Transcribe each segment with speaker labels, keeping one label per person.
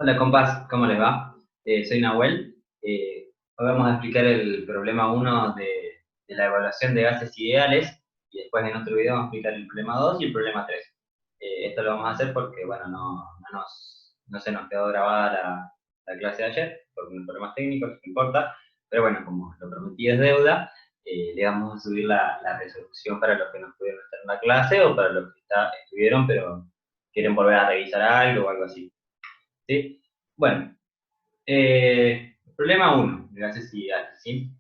Speaker 1: Hola compas, ¿cómo les va? Soy Nahuel. Hoy vamos a explicar el problema uno de la evaluación de gases ideales y después en otro video vamos a explicar el problema 2 y el problema 3. Esto lo vamos a hacer porque, bueno, no se nos quedó grabada la clase de ayer por problemas técnicos, no importa, pero bueno, como lo prometí es deuda, le vamos a subir la resolución para los que no pudieron estar en la clase o para los que estuvieron pero quieren volver a revisar algo o algo así. ¿Sí? Bueno, problema uno de gases ideales, ¿sí?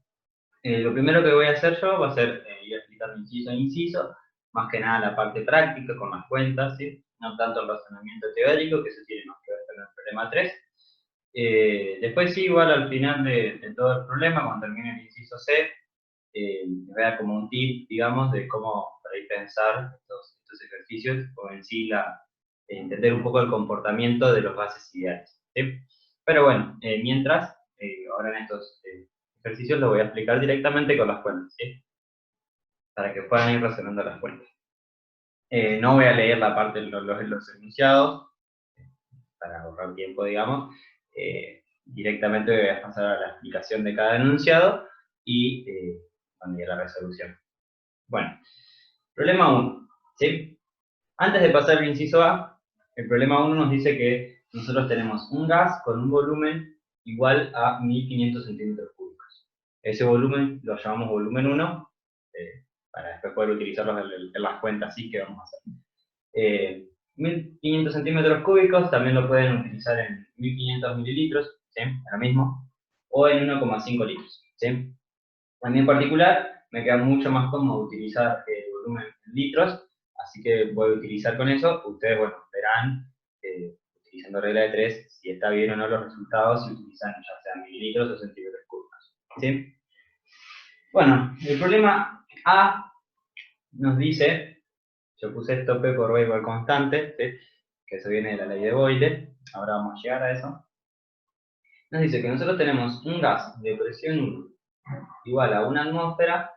Speaker 1: Lo primero que voy a hacer yo va a ser ir explicando inciso a inciso, más que nada la parte práctica con las cuentas, ¿sí? No tanto el razonamiento teórico, que eso tiene más que ver con el problema 3. Después sí, igual al final de todo el problema, cuando termine el inciso C, les voy a dar como un tip, digamos, de cómo para ir pensar estos ejercicios, o en sí entender un poco el comportamiento de los gases ideales, ¿sí? Pero bueno, mientras, ahora en estos ejercicios lo voy a explicar directamente con las cuentas, ¿sí? Para que puedan ir razonando las cuentas. No voy a leer la parte de los enunciados, para ahorrar tiempo, digamos. Directamente voy a pasar a la explicación de cada enunciado y a la resolución. Bueno, problema 1, ¿sí? Antes de pasar al inciso A, el problema 1 nos dice que nosotros tenemos un gas con un volumen igual a 1500 centímetros cúbicos. Ese volumen lo llamamos volumen 1, para después poder utilizarlo en las cuentas así que vamos a hacer. 1500 centímetros cúbicos también lo pueden utilizar en 1500 mililitros, ¿sí? Ahora mismo, o en 1,5 litros, ¿sí? A mí en particular me queda mucho más cómodo utilizar el volumen en litros, así que voy a utilizar con eso. Ustedes, bueno, verán, utilizando regla de 3, si está bien o no los resultados, si utilizan ya sea mililitros o centímetros cúbicos, ¿sí? Bueno, el problema A nos dice, yo puse esto P por B igual constante, ¿sí? Que eso viene de la ley de Boyle, ahora vamos a llegar a eso. Nos dice que nosotros tenemos un gas de presión 1 igual a una atmósfera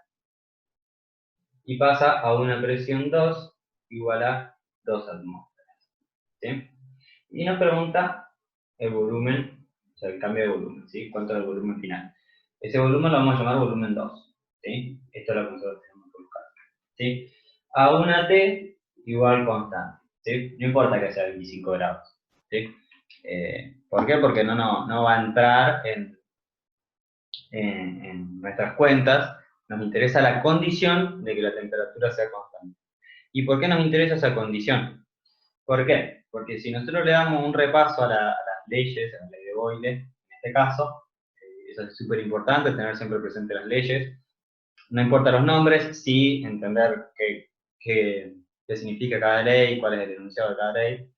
Speaker 1: y pasa a una presión 2 igual a 2 atmósferas, ¿sí? Y nos pregunta el volumen, o sea, el cambio de volumen, ¿sí? ¿Cuánto es el volumen final? Ese volumen lo vamos a llamar volumen 2, ¿sí? Esto es lo que nosotros tenemos que buscar, ¿sí? A una T igual constante, ¿sí? No importa que sea 25 grados, ¿sí? ¿Por qué? Porque no va a entrar en nuestras cuentas. Nos interesa la condición de que la temperatura sea constante. ¿Y por qué nos interesa esa condición? ¿Por qué? Porque si nosotros le damos un repaso a las leyes, a la ley de Boyle, en este caso, eso es súper importante, tener siempre presente las leyes. No importa los nombres, sí entender qué significa cada ley, cuál es el enunciado de cada ley.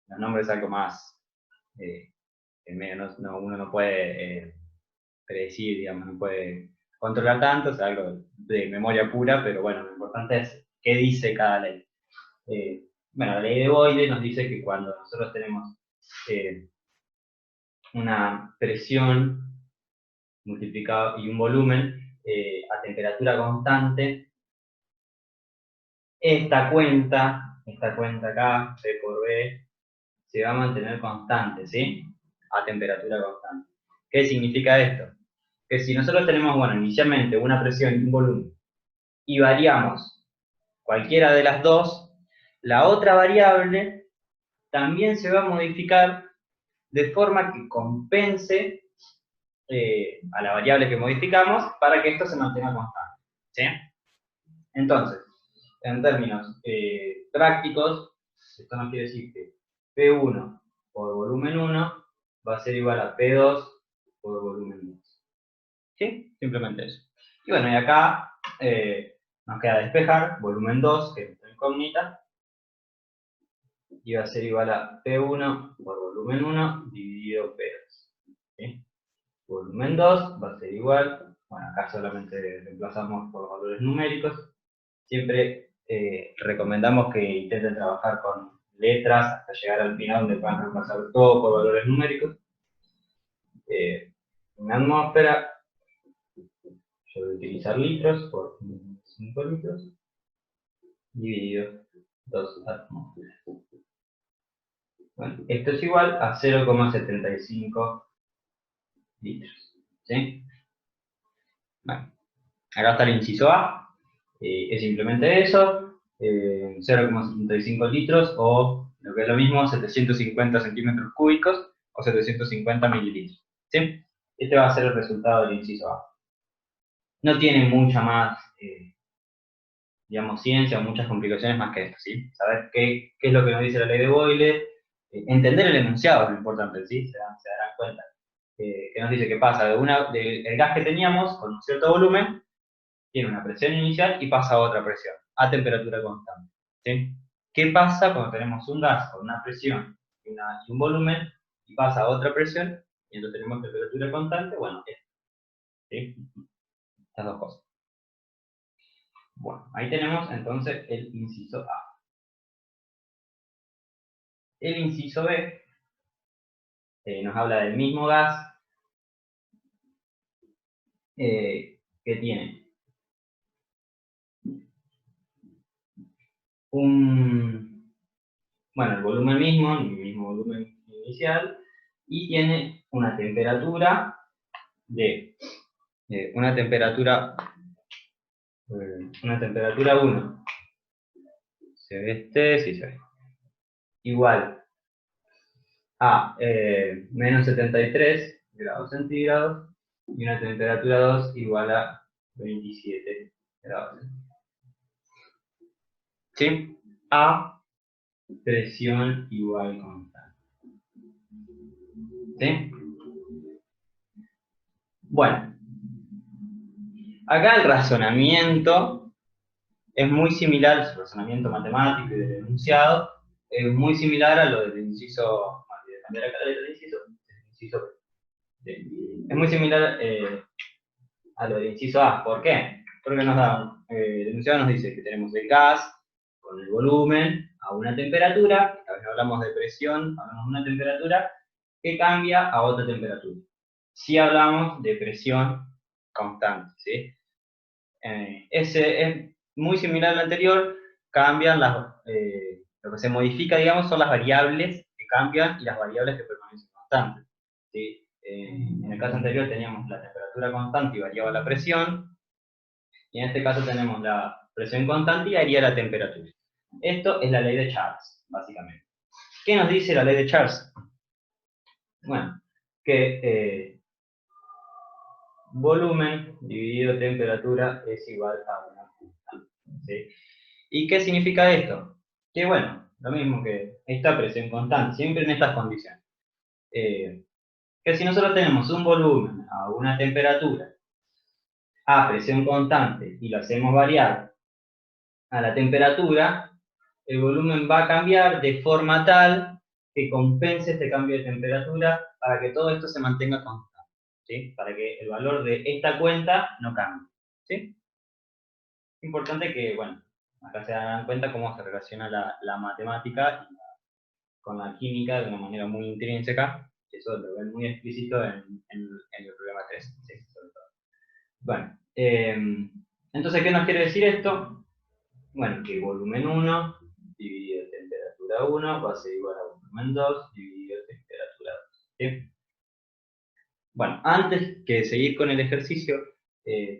Speaker 1: Los nombres es algo más, en medio uno no puede predecir, digamos, no puede controlar tanto, es algo de memoria pura, pero bueno, lo importante es qué dice cada ley. Bueno, la ley de Boyle nos dice que cuando nosotros tenemos una presión multiplicado y un volumen a temperatura constante, esta cuenta acá, C por B, se va a mantener constante, ¿sí? A temperatura constante. ¿Qué significa esto? Que si nosotros tenemos, bueno, inicialmente una presión y un volumen, y variamos cualquiera de las dos, la otra variable también se va a modificar de forma que compense a la variable que modificamos para que esto se mantenga constante, ¿sí? Entonces, en términos prácticos, esto nos quiere decir que P1 por volumen 1 va a ser igual a P2 por volumen 2. ¿Sí? Simplemente eso. Y bueno, y acá nos queda despejar volumen 2, que es la incógnita, y va a ser igual a P1 por volumen 1 dividido P2. ¿Sí? Volumen 2 va a ser igual, bueno, acá solamente reemplazamos por valores numéricos. Siempre recomendamos que intenten trabajar con letras hasta llegar al final donde puedan reemplazar todo por valores numéricos. Una atmósfera, yo voy a utilizar litros por 5 litros, dividido 2 atmósferas. Bueno, esto es igual a 0,75 litros. ¿Sí? Bueno, acá está el inciso A. Es simplemente eso. 0,75 litros o, lo que es lo mismo, 750 centímetros cúbicos o 750 mililitros. ¿Sí? Este va a ser el resultado del inciso A. No tiene mucha más, digamos, ciencia o muchas complicaciones más que esto, ¿sí? Saber qué es lo que nos dice la ley de Boyle, entender el enunciado es lo importante, ¿sí? Se darán cuenta. Que nos dice que pasa del gas que teníamos con un cierto volumen, tiene una presión inicial y pasa a otra presión, a temperatura constante, ¿sí? ¿Qué pasa cuando tenemos un gas con una presión y un volumen y pasa a otra presión y entonces tenemos temperatura constante? Bueno, ¿sí? Estas dos cosas. Bueno, ahí tenemos entonces el inciso A. El inciso B nos habla del mismo gas que tiene el volumen mismo, el mismo volumen inicial, y tiene una temperatura una temperatura 1. ¿Se ve este? Sí, se ve. Igual a menos 73 grados centígrados y una temperatura 2 igual a 27 grados centígrados. ¿Sí? A presión igual constante. ¿Sí? Bueno, acá el razonamiento es muy similar, el razonamiento matemático y del enunciado, es muy similar a lo del inciso, de cambiar acá la letra del inciso B. Es muy similar a lo del inciso A. ¿Por qué? Porque el enunciado nos dice que tenemos el gas con el volumen a una temperatura, a veces hablamos de presión, hablamos de una temperatura que cambia a otra temperatura. Si hablamos de presión constante, ¿sí? Ese es muy similar al anterior, cambian lo que se modifica, digamos, son las variables que cambian y las variables que permanecen constantes, ¿sí? En el caso anterior teníamos la temperatura constante y variaba la presión, y en este caso tenemos la presión constante y varía la temperatura. Esto es la ley de Charles, básicamente. ¿Qué nos dice la ley de Charles? Bueno, que volumen dividido temperatura es igual a una constante, ¿sí? ¿Y qué significa esto? Que bueno, lo mismo que esta presión constante, siempre en estas condiciones. Que si nosotros tenemos un volumen a una temperatura a presión constante y lo hacemos variar a la temperatura, el volumen va a cambiar de forma tal que compense este cambio de temperatura para que todo esto se mantenga constante, ¿sí? Para que el valor de esta cuenta no cambie, ¿sí? Importante que, bueno, acá se dan cuenta cómo se relaciona la matemática con la química de una manera muy intrínseca. Eso lo ven muy explícito en el problema 3, ¿sí? Sobre todo. Bueno, entonces, ¿qué nos quiere decir esto? Bueno, que volumen 1 dividido temperatura 1 va a ser igual a volumen 2 dividido temperatura 2. ¿Sí? Bueno, antes que seguir con el ejercicio,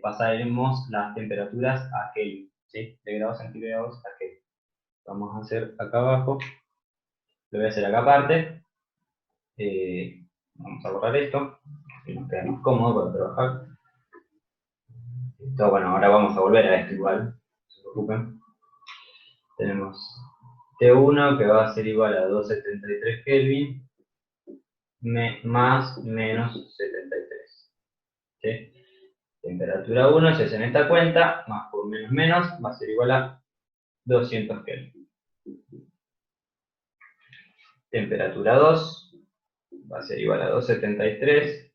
Speaker 1: pasaremos las temperaturas a Kelvin, ¿sí? De grados centígrados a Kelvin. Vamos a hacer acá abajo, lo voy a hacer acá aparte. Vamos a borrar esto, que nos queda más cómodo para trabajar. Esto, bueno, ahora vamos a volver a esto igual, no se preocupen. Tenemos T1 que va a ser igual a 273 Kelvin más menos 73. ¿Sí? Temperatura 1 se hace en esta cuenta, más por menos menos, va a ser igual a 200 Kelvin. Temperatura 2 va a ser igual a 273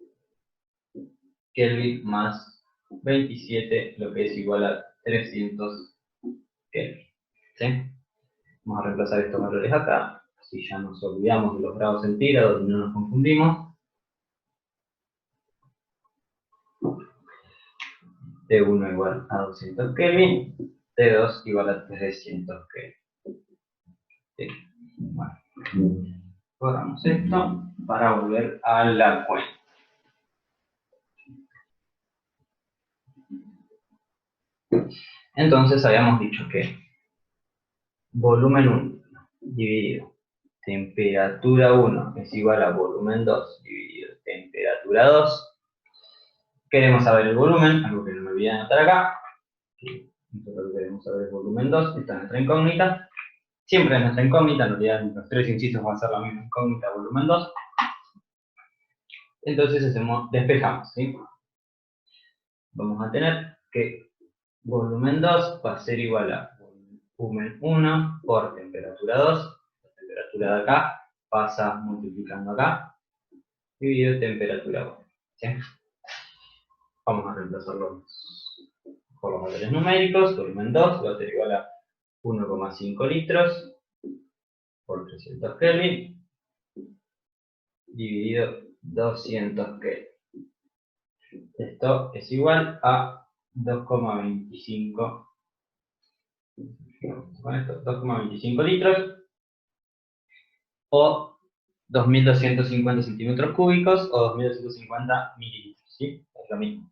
Speaker 1: Kelvin más 27, lo que es igual a 300 Kelvin. ¿Sí? Vamos a reemplazar estos valores acá, así ya nos olvidamos de los grados centígrados y no nos confundimos. T1 igual a 200 Kelvin, T2 igual a 300 Kelvin. ¿Sí? Bueno. Borramos esto para volver a la cuenta. Entonces habíamos dicho que volumen 1 dividido temperatura 1 es igual a volumen 2 dividido temperatura 2. Queremos saber el volumen, algo que no me olvidé de anotar acá. Nosotros queremos saber el volumen 2, esta es nuestra incógnita. Siempre es nuestra incógnita, en realidad los tres incisos van a ser la misma incógnita, volumen 2. Entonces despejamos, ¿sí? Vamos a tener que volumen 2 va a ser igual a volumen 1 por temperatura 2. La temperatura de acá pasa multiplicando acá, dividido temperatura 1. ¿Sí? Vamos a reemplazarlo por los valores numéricos. Volumen 2 va a ser igual a 1,5 litros por 300 Kelvin, dividido 200 Kelvin. Esto es igual a 2,25 con esto, 2,25 litros o 2.250 centímetros cúbicos o 2.250 mililitros, ¿sí? Es lo mismo.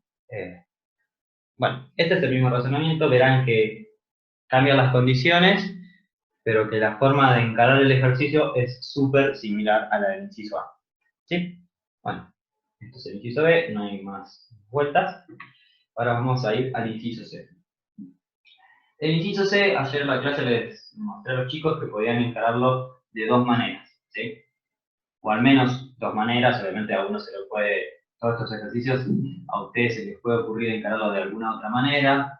Speaker 1: Bueno, este es el mismo razonamiento, verán que cambian las condiciones, pero que la forma de encarar el ejercicio es súper similar a la del inciso A, ¿sí? Bueno, esto es el inciso B, no hay más vueltas. Ahora vamos a ir al inciso C. El inciso C, ayer en la clase les mostré a los chicos que podían encararlo de dos maneras, ¿sí? O al menos dos maneras, obviamente a uno se le puede, todos estos ejercicios, a ustedes se les puede ocurrir encararlo de alguna otra manera,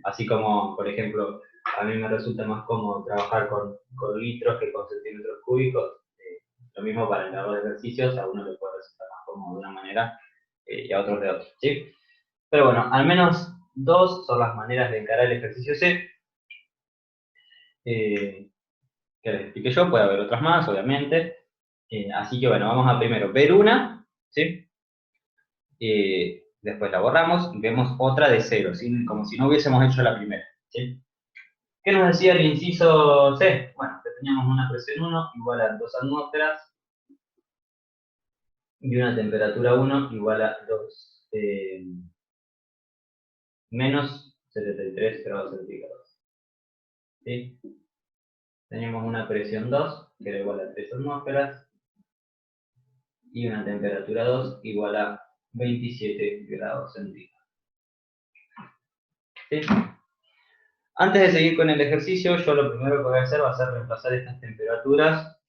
Speaker 1: así como, por ejemplo, a mí me resulta más cómodo trabajar con litros que con centímetros cúbicos, lo mismo para encarar los ejercicios, a uno le puede resultar más cómodo de una manera y a otros de otra, ¿sí? Pero bueno, al menos dos son las maneras de encarar el ejercicio C, que les expliqué yo, puede haber otras más, obviamente. Así que bueno, vamos a primero ver una, ¿sí? Después la borramos y vemos otra de cero, ¿sí? Como si no hubiésemos hecho la primera, ¿sí? ¿Qué nos decía el inciso C? Bueno, que teníamos una presión 1 igual a 2 atmósferas y una temperatura 1 igual a 2 menos 73 grados centígrados, ¿sí? Teníamos una presión 2 que era igual a 3 atmósferas y una temperatura 2 igual a 27 grados centígrados. ¿Sí? Antes de seguir con el ejercicio, yo lo primero que voy a hacer va a ser reemplazar estas temperaturas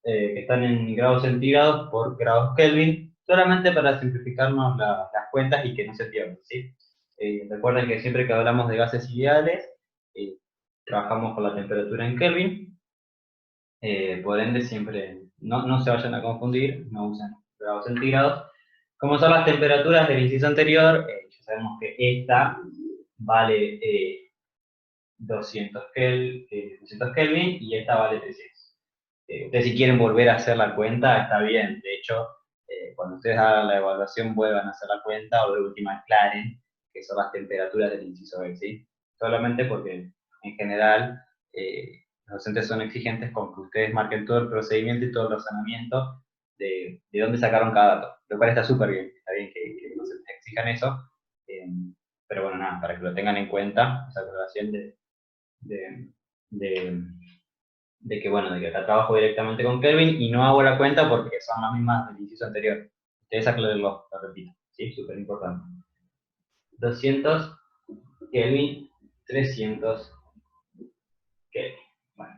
Speaker 1: que están en grados centígrados por grados Kelvin, solamente para simplificarnos las cuentas y que no se pierdan, ¿sí? Recuerden que siempre que hablamos de gases ideales, trabajamos con la temperatura en Kelvin, por ende siempre no se vayan a confundir, no usen grados centígrados. Como son las temperaturas del inciso anterior, ya sabemos que esta vale 200 Kelvin y esta vale 300. Ustedes si quieren volver a hacer la cuenta, está bien. De hecho, cuando ustedes hagan la evaluación, vuelvan a hacer la cuenta o de última aclaren que son las temperaturas del inciso B, ¿sí? Solamente porque en general los docentes son exigentes con que ustedes marquen todo el procedimiento y todo el razonamiento de dónde sacaron cada dato, lo cual está súper bien, está bien que los docentes exijan eso, pero bueno, nada, para que lo tengan en cuenta, esa relación de, de, de que, bueno, de que acá trabajo directamente con Kelvin y no hago la cuenta porque son las mismas del inciso anterior. Ustedes aclárenlo, lo repito, ¿sí? Súper importante. 200 Kelvin, 300 Kelvin. Bueno,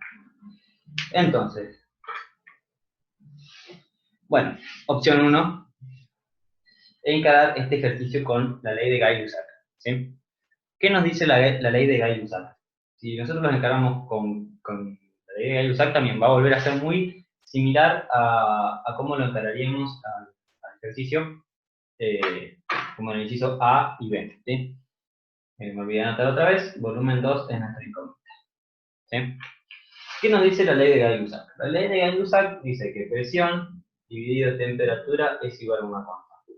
Speaker 1: entonces, bueno, opción 1, encarar este ejercicio con la ley de Gay-Lussac, ¿sí? ¿Qué nos dice la ley de Gay-Lussac? Si nosotros los encaramos con la ley de Gay-Lussac, también va a volver a ser muy similar a cómo lo encararíamos al ejercicio, como en el inciso A y B. ¿Sí? Me olvidé de anotar otra vez, volumen 2 es nuestra incógnita. ¿Sí? ¿Qué nos dice la ley de Gay-Lussac? La ley de Gay-Lussac dice que presión dividido temperatura es igual a una constante.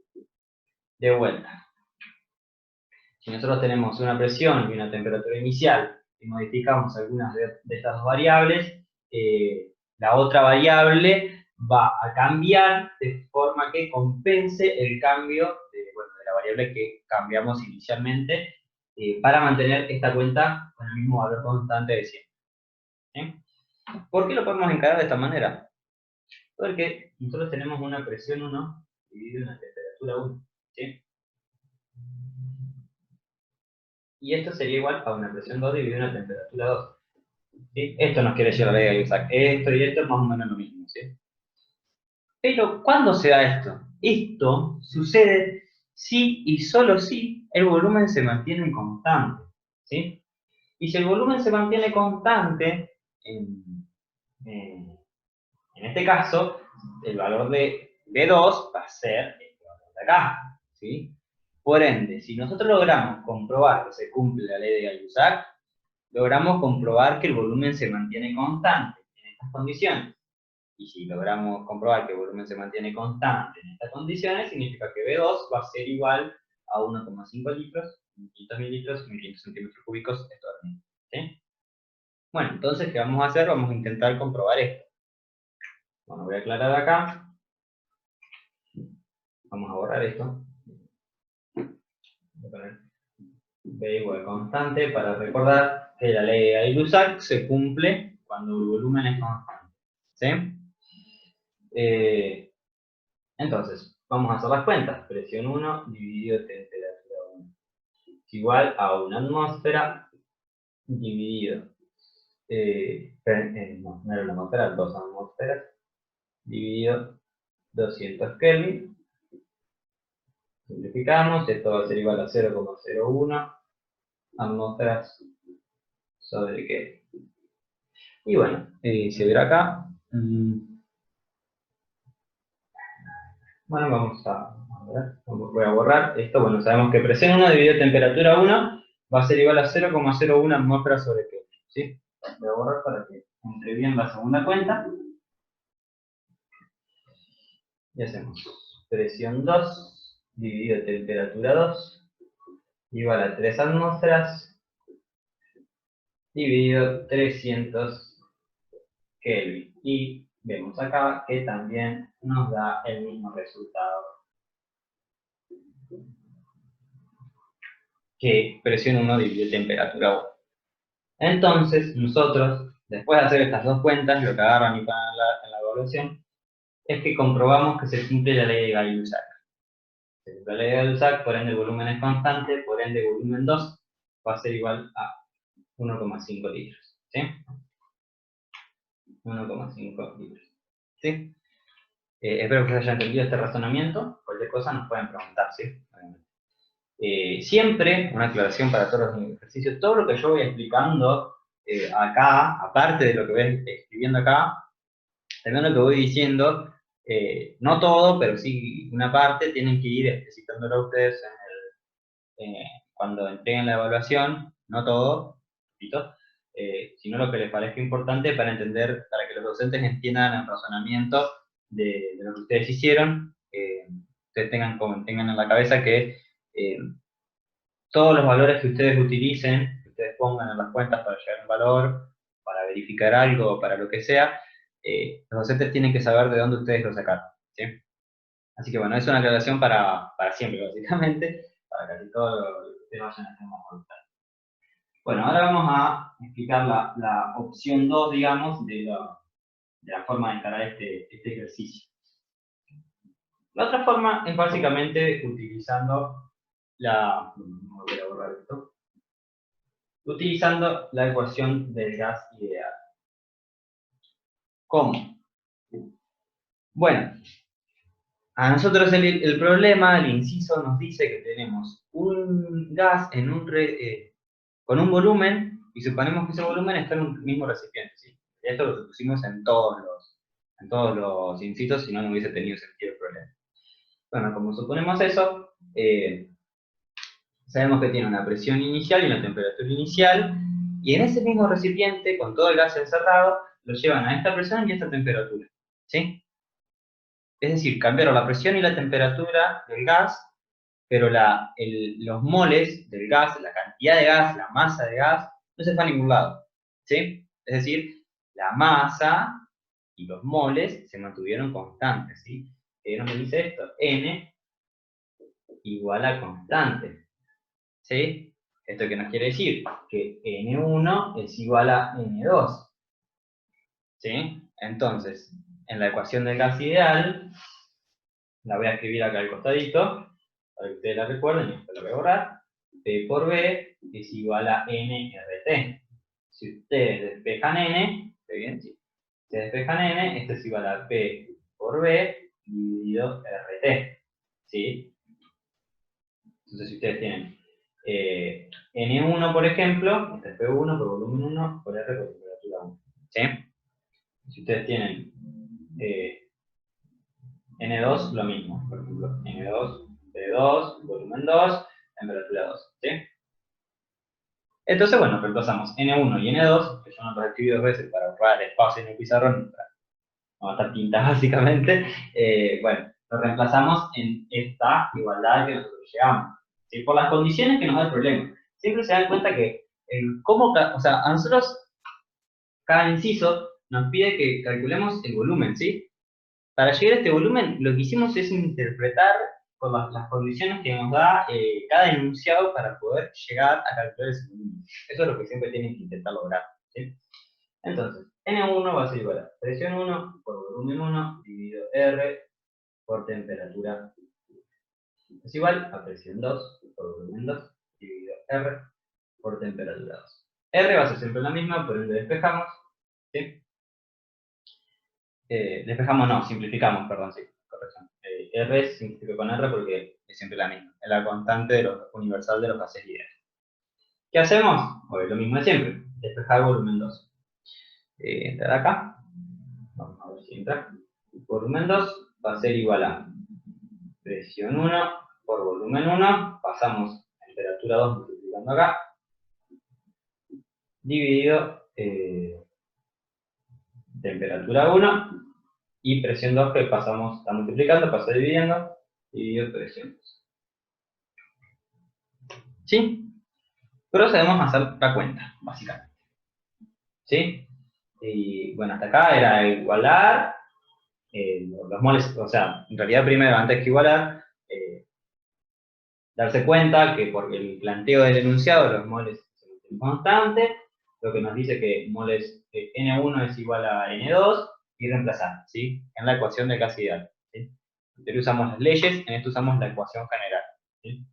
Speaker 1: De vuelta. Si nosotros tenemos una presión y una temperatura inicial y modificamos algunas de estas dos variables, la otra variable va a cambiar de forma que compense el cambio de la variable que cambiamos inicialmente para mantener esta cuenta con el mismo valor constante de siempre. ¿Sí? ¿Por qué lo podemos encarar de esta manera? Porque nosotros tenemos una presión 1 dividido en una temperatura 1. ¿Sí? Y esto sería igual a una presión 2 dividido en una temperatura 2. ¿Sí? Esto nos quiere decir la ley de Isaac. Esto y esto es más o menos lo mismo. ¿Sí? Pero, ¿cuándo se da esto? Esto sucede si y solo si el volumen se mantiene constante. ¿Sí? Y si el volumen se mantiene constante, en este caso, el valor de B2 va a ser este valor de acá. ¿Sí? Por ende, si nosotros logramos comprobar que se cumple la ley de Gay-Lussac, logramos comprobar que el volumen se mantiene constante en estas condiciones. Y si logramos comprobar que el volumen se mantiene constante en estas condiciones, significa que B2 va a ser igual a 1,5 litros, 500 mililitros, 1500 centímetros cúbicos, esto es mismo. ¿Sí? Bueno, entonces, ¿qué vamos a hacer? Vamos a intentar comprobar esto. Bueno, voy a aclarar acá. Vamos a borrar esto. Voy a poner B igual constante para recordar que la ley de Gay-Lussac se cumple cuando el volumen es constante. ¿Sí? Entonces, vamos a hacer las cuentas. Presión 1 dividido temperatura 1 es igual a una atmósfera dividido, no era una atmósfera, 2 atmósferas, dividido 200 Kelvin. Simplificamos, esto va a ser igual a 0,01 atmósferas sobre Kelvin. Y bueno, se verá acá. Bueno, vamos a ver, voy a borrar esto. Bueno, sabemos que presión 1 dividido temperatura 1 va a ser igual a 0,01 atmósferas sobre Kelvin. ¿Sí? Voy a borrar para que entre bien la segunda cuenta. Y hacemos presión 2 dividido temperatura 2 igual a 3 atmósferas dividido 300 Kelvin. Y vemos acá que también nos da el mismo resultado que presión 1 dividido temperatura 1. Entonces, nosotros, después de hacer estas dos cuentas, lo que agarran y pagan en la evaluación, es que comprobamos que se cumple la ley de Gay-Lussac. Se cumple la ley de Gay-Lussac, por ende el volumen es constante, por ende volumen 2 va a ser igual a 1,5 litros. ¿Sí? 1,5 litros. ¿Sí? Espero que se haya entendido este razonamiento. Cualquier cosa nos pueden preguntar, ¿sí? Siempre, una aclaración para todos los ejercicios, todo lo que yo voy explicando acá, aparte de lo que voy escribiendo acá, también lo que voy diciendo, no todo, pero sí una parte, tienen que ir explicitándolo a ustedes cuando entreguen la evaluación, no todo, sino lo que les parezca importante para entender, para que los docentes entiendan el razonamiento de lo que ustedes hicieron, ustedes tengan en la cabeza que todos los valores que ustedes utilicen, que ustedes pongan en las cuentas para llegar a un valor, para verificar algo, para lo que sea, los docentes tienen que saber de dónde ustedes lo sacaron. ¿Sí? Así que bueno, es una aclaración para siempre, básicamente, para casi todo lo que ustedes vayan a hacer más voluntad. Bueno, ahora vamos a explicar la opción 2, digamos, de la forma de encarar este ejercicio. La otra forma es básicamente utilizando voy a borrar esto. Utilizando la ecuación del gas ideal. ¿Cómo? Bueno, a nosotros el problema, el inciso, nos dice que tenemos un gas con un volumen, y suponemos que ese volumen está en un mismo recipiente. ¿Sí? Esto lo pusimos en todos los incisos, si no, no hubiese tenido sentido el problema. Bueno, como suponemos eso, sabemos que tiene una presión inicial y una temperatura inicial, y en ese mismo recipiente, con todo el gas encerrado, lo llevan a esta presión y a esta temperatura. ¿Sí? Es decir, cambiaron la presión y la temperatura del gas, pero los moles del gas, la cantidad de gas, la masa de gas, no se fue a ningún lado. ¿Sí? Es decir, la masa y los moles se mantuvieron constantes, ¿sí? ¿Qué nos dice esto? N igual a constante, ¿sí? ¿Esto qué nos quiere decir? Que N1 es igual a N2, ¿sí? Entonces, en la ecuación del gas ideal, la voy a escribir acá al costadito, para que ustedes la recuerden, y después la voy a borrar. P por B es igual a NRT. Si ustedes despejan N, ¿está bien? Si ustedes despejan N, esto es igual a P por B dividido RT, ¿sí? Entonces, si ustedes tienen N1, por ejemplo, este es P1 por volumen 1 por R por temperatura 1, ¿sí? Si ustedes tienen N2, lo mismo, por ejemplo, N2, P2, volumen 2, temperatura 2, ¿sí? Entonces, bueno, reemplazamos N1 y N2, que yo no los escribí dos veces para ahorrar espacio en el pizarrón, para no gastar tinta básicamente, bueno, lo reemplazamos en esta igualdad que nosotros llegamos, ¿sí? Por las condiciones que nos da el problema. Siempre se dan cuenta que o sea, a nosotros cada inciso nos pide que calculemos el volumen, ¿sí? Para llegar a este volumen, lo que hicimos es interpretar con las condiciones que nos da cada enunciado para poder llegar a calcular ese volumen. Eso es lo que siempre tienen que intentar lograr, ¿sí? Entonces, N1 va a ser igual a presión 1 por volumen 1 dividido R por temperatura. Es igual a presión 2 por volumen 2 dividido R por temperatura 2. R va a ser siempre la misma, por ende despejamos, ¿sí? Despejamos no, simplificamos, perdón, sí, corrección. R se simplifica con R porque es siempre la misma, es la constante universal de los gases lineales. ¿Qué hacemos? Pues lo mismo de siempre, despejar volumen 2. Entrar acá, vamos a ver si entra. Volumen 2 va a ser igual a presión 1 por volumen 1, pasamos a temperatura 2 multiplicando acá, dividido temperatura 1 y presión 2 que pasamos, está multiplicando, pasa dividiendo, dividido presión 2. ¿Sí? Procedemos a hacer la cuenta, básicamente. ¿Sí? Y bueno, hasta acá era igualar los moles, o sea, en realidad primero, antes que igualar, darse cuenta que por el planteo del enunciado los moles son constantes, lo que nos dice que moles N1 es igual a N2, y reemplazar, ¿sí? En la ecuación de gas ideal, ¿sí? En usamos las leyes, en esto usamos la ecuación general, ¿sí?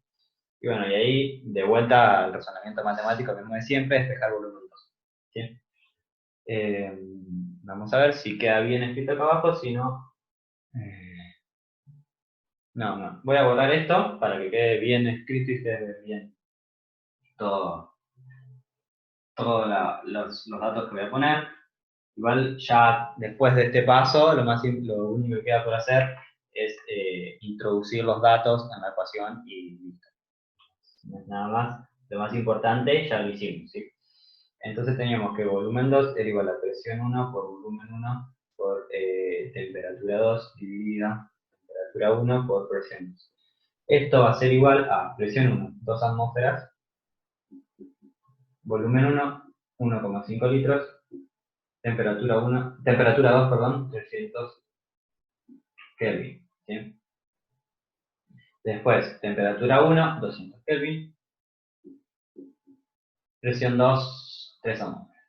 Speaker 1: Y bueno, y ahí, de vuelta al razonamiento matemático mismo de siempre, despejar volumen 2, ¿sí? Vamos a ver si queda bien escrito acá abajo, si no... no, voy a borrar esto para que quede bien escrito y quede bien todos los datos que voy a poner. Igual ya después de este paso, lo único que queda por hacer es introducir los datos en la ecuación y listo. No es nada más. Lo más importante ya lo hicimos, ¿sí? Entonces teníamos que volumen 2 era igual a presión 1 por volumen 1 por temperatura 2 dividida temperatura 1 por presión 2. Esto va a ser igual a presión 1, 2 atmósferas, volumen 1, 1,5 litros, temperatura 2, perdón, 300 Kelvin, ¿sí? Después, temperatura 1, 200 Kelvin, presión 2, 3 atmósferas.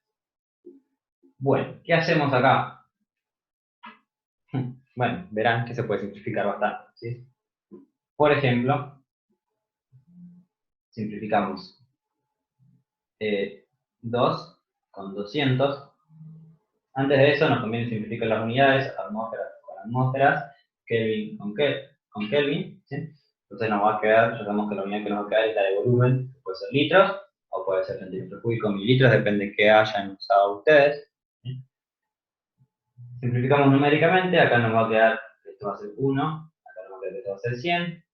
Speaker 1: Bueno, ¿qué hacemos acá? Bueno, verán que se puede simplificar bastante, ¿sí? Por ejemplo, simplificamos 2 con 200. Antes de eso nos conviene simplificar las unidades, atmósferas con atmósferas, Kelvin con Kelvin, ¿sí? Entonces nos va a quedar, ya sabemos que la unidad que nos va a quedar es la de volumen, que puede ser litros, o puede ser centímetros cúbicos, mililitros, depende de qué hayan usado ustedes, ¿sí? Simplificamos numéricamente, acá nos va a quedar, esto va a ser 1, acá nos va a quedar esto va a ser 100,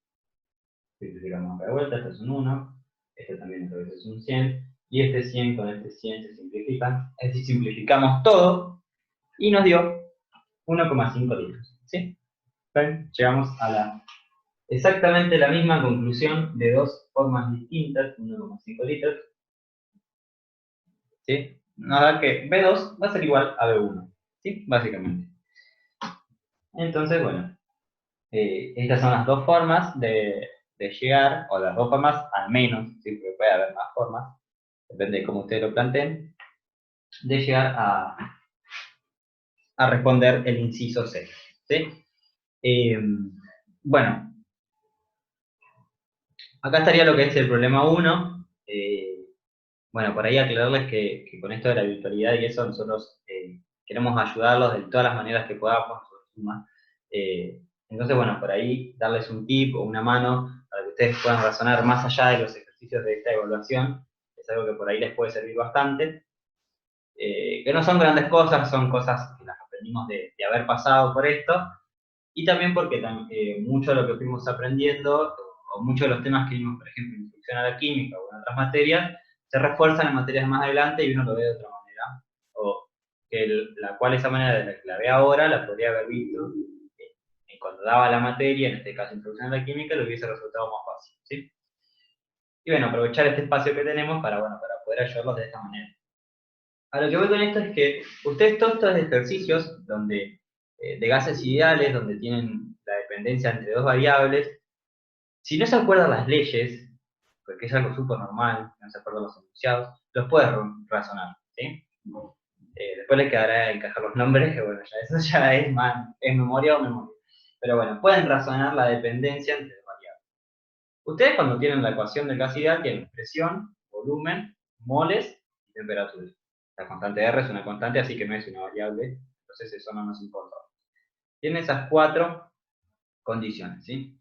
Speaker 1: simplificamos acá de vuelta, esto es un 1, este también otra vez es un 100, y este 100 con este 100 se simplifican, es decir, simplificamos todo, y nos dio 1,5 litros, ¿sí? ¿Ven? Llegamos a exactamente la misma conclusión de dos formas distintas, 1,5 litros, ¿sí? Nos da que B2 va a ser igual a B1, ¿sí? Básicamente. Entonces, bueno, estas son las dos formas de llegar, o las dos formas al menos, ¿sí? Porque puede haber más formas, depende de cómo ustedes lo planteen, de llegar a responder el inciso C. ¿Sí? Bueno, acá estaría lo que es el problema 1. Bueno, por ahí aclararles que con esto de la virtualidad y eso, nosotros queremos ayudarlos de todas las maneras que podamos. Entonces, bueno, por ahí darles un tip o una mano para que ustedes puedan razonar más allá de los ejercicios de esta evaluación. Es algo que por ahí les puede servir bastante. Que no son grandes cosas, son cosas que las aprendimos de haber pasado por esto. Y también porque mucho de lo que fuimos aprendiendo, o muchos de los temas que vimos, por ejemplo, en introducción a la química o en otras materias, se refuerzan en materias más adelante y uno lo ve de otra manera. O que la cual esa manera de la que la ve ahora la podría haber visto cuando daba la materia, en este caso introducción a la química, lo hubiese resultado más fácil. ¿Sí? Y bueno, aprovechar este espacio que tenemos para, bueno, para poder ayudarlos de esta manera. A lo que voy con esto es que ustedes todos estos ejercicios donde de gases ideales, donde tienen la dependencia entre dos variables, si no se acuerdan las leyes, porque es algo súper normal, no se acuerdan los enunciados, los pueden razonar, ¿sí? Después les quedará encajar los nombres, que bueno, ya eso ya es memoria o memoria. Pero bueno, pueden razonar la dependencia entre dos variables. Ustedes cuando tienen la ecuación del gas ideal tienen presión, volumen, moles y temperatura. La constante R es una constante, así que no es una variable, entonces eso no nos importa. Tienen esas cuatro condiciones, ¿sí?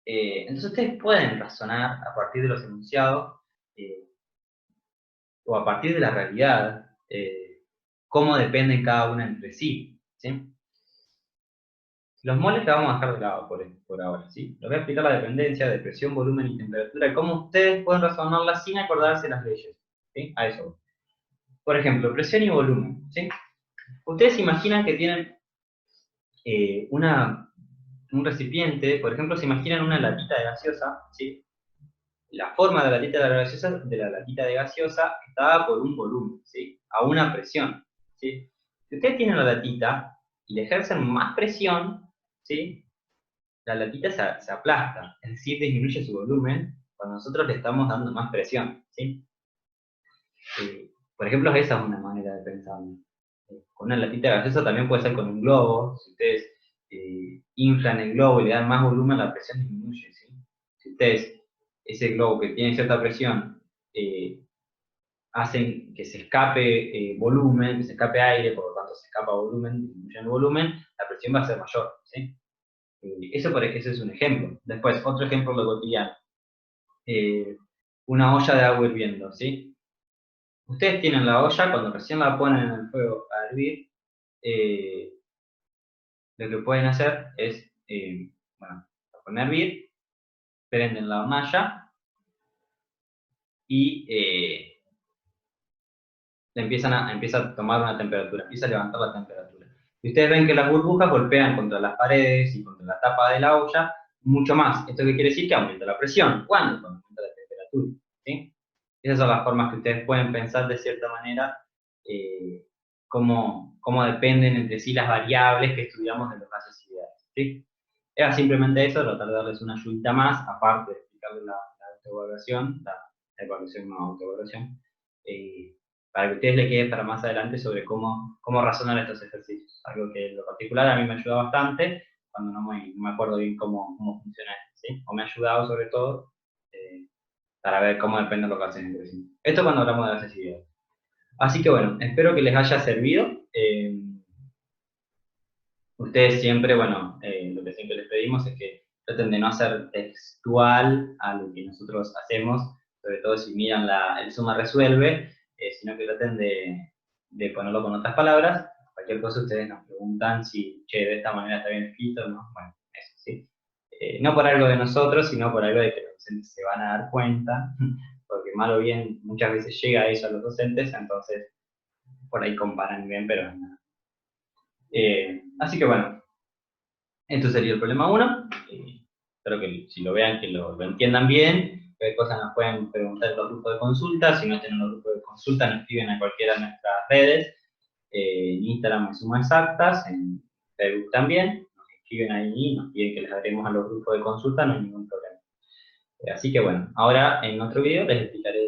Speaker 1: Entonces ustedes pueden razonar a partir de los enunciados o a partir de la realidad cómo dependen cada una entre sí, ¿sí? Los moles los vamos a dejar de lado por ahora, ¿sí? Les voy a explicar la dependencia de presión, volumen y temperatura y cómo ustedes pueden razonarla sin acordarse las leyes, ¿sí? A eso. Por ejemplo, presión y volumen, ¿sí? Ustedes se imaginan que tienen un recipiente, por ejemplo, se imaginan una latita de gaseosa, ¿sí? La forma de la latita de gaseosa está dada por un volumen, ¿sí? A una presión, ¿sí? Si ustedes tienen la latita y le ejercen más presión, ¿sí? La latita se aplasta, es decir, disminuye su volumen cuando nosotros le estamos dando más presión, ¿sí? Por ejemplo, esa es una manera de pensarlo. Con una latita de gaseosa también puede ser con un globo. Si ustedes inflan el globo y le dan más volumen, la presión disminuye, ¿sí? Si ustedes, ese globo que tiene cierta presión, hacen que se escape volumen, que se escape aire, por lo tanto se escapa volumen, disminuye el volumen, la presión va a ser mayor, ¿sí? Eso es un ejemplo. Después, otro ejemplo de lo cotidiano. Una olla de agua hirviendo, ¿sí? Ustedes tienen la olla, cuando recién la ponen en el fuego a hervir, lo que pueden hacer es, bueno, la ponen a hervir, prenden la hornalla y empieza a tomar una temperatura, empieza a levantar la temperatura. Y ustedes ven que las burbujas golpean contra las paredes y contra la tapa de la olla mucho más. ¿Esto qué quiere decir? Que aumenta la presión. ¿Cuándo? Cuando aumenta la temperatura, ¿sí? Esas son las formas que ustedes pueden pensar de cierta manera cómo dependen entre sí las variables que estudiamos de los gases ideales, ¿sí? Era simplemente eso, tratar de darles una ayudita más, aparte de explicarles la autoevaluación, la evaluación no autoevaluación, para que a ustedes les quede para más adelante sobre cómo razonar estos ejercicios. Algo que en lo particular a mí me ayuda bastante cuando no me acuerdo bien cómo funciona esto, ¿sí? O me ha ayudado sobre todo para ver cómo dependen los gases entre sí. Esto cuando hablamos de gases ideales. Así que bueno, espero que les haya servido. Ustedes siempre, bueno, lo que siempre les pedimos es que traten de no hacer textual a lo que nosotros hacemos, sobre todo si miran el suma resuelve, sino que traten de ponerlo con otras palabras. Cualquier cosa ustedes nos preguntan si, che, de esta manera está bien escrito, ¿no? Bueno, eso sí. No por algo de nosotros, sino por algo de que los docentes se van a dar cuenta, porque mal o bien muchas veces llega eso a los docentes, entonces por ahí comparan bien, pero no. Así que bueno, esto sería el problema 1. Espero que si lo vean, que lo entiendan bien. Qué cosas nos pueden preguntar en los grupos de consulta. Si no tienen los grupos de consulta, nos escriben a cualquiera de nuestras redes. en Instagram es Suma Exactas, en Facebook también, nos escriben ahí, nos piden que les agreguemos a los grupos de consulta, no hay ningún problema. Así que bueno, ahora en otro video les explicaré